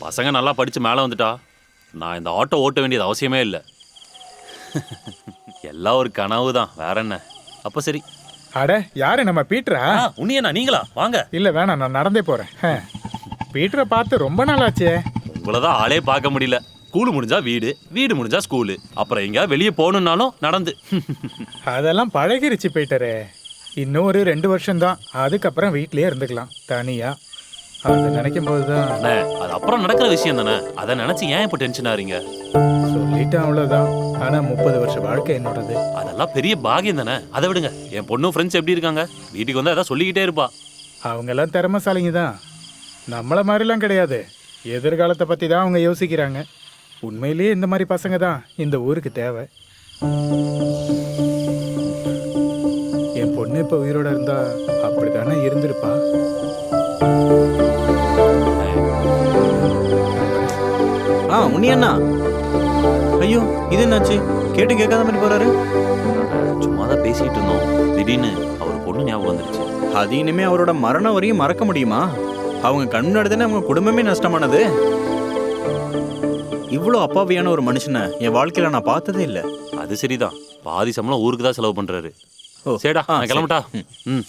பசங்க நல்லா படிச்சு மேலே வந்துட்டா நான் இந்த ஆட்டோ ஓட்ட வேண்டியது அவசியமே இல்லை. எல்லாம் ஒரு கனவு தான், வேற என்ன. அப்ப சரி. அட யாரு நம்ம பீட்டரா? உன்னியண்ணா நீங்களா? வாங்க. இல்ல வேணாம், நான் நடந்தே போறேன். பீட்டரை பார்த்து ரொம்ப நாளாச்சே. உங்களதான் ஆளே பார்க்க முடியல. ஸ்கூலு முடிஞ்சா வீடு, வீடு முடிஞ்சா ஸ்கூலு, அப்புறம் எங்க வெளியே போகணும்னாலும் நடந்து. அதெல்லாம் பழகிருச்சு பீட்டரே. இன்னும் ஒரு 2 வருஷம் தான், அதுக்கப்புறம் வீட்லயே இருந்துக்கலாம் தனியா. அதை நினைக்கும் போதுதான். அது அப்புறம் நடக்கிற விஷயம் தானே, அதை நினைச்சு ஏன் இப்ப டென்ஷன் ஆறீங்க? சொல்லிட்டேன் அவ்வளவுதான். ஆனா 30 வருஷ வாழ்க்கை என்னோடது. அதெல்லாம் பெரிய பாகியம் தானே, அதை விடுங்க. என் பொண்ணும் ஃப்ரெண்ட்ஸ் எப்படி இருக்காங்க? வீட்டுக்கு வந்தா ஏதாவது சொல்லிக்கிட்டே இருப்பா. அவங்க எல்லாம் திறமைசாலிங்க தான், நம்மள மாதிரிலாம் கிடையாது. எதிர்காலத்தை பத்தி தான் அவங்க யோசிக்கிறாங்க. உண்மையிலேயே இந்த மாதிரி பசங்க தான் இந்த ஊருக்கு தேவை. என் பொண்ணு இப்ப உயிரோட இருந்தா அப்படித்தானே இருந்திருப்பா. உன்னியண்ணா, ஐயோ இது என்னாச்சு? கேட்டு கேட்காத மாதிரி போறாரு. சும்மா தான் பேசிட்டு இருந்தோம், திடீர்னு அவர் பொண்ணு ஞாபகம் வந்துருச்சு. அது இனிமே அவரோட மரணம் வரையும் மறக்க முடியுமா? அவங்க கண் முன்னாடி தானே அவங்க குடும்பமே நஷ்டமானது. இவ்வளோ அப்பாவியான ஒரு மனுஷனை என் வாழ்க்கையில நான் பார்த்ததே இல்லை. அது சரிதான், பாதி சம்பளம் ஊருக்கு தான் செலவு பண்றாரு. சரிடா, நான் கிளம்பட்டா? ம்.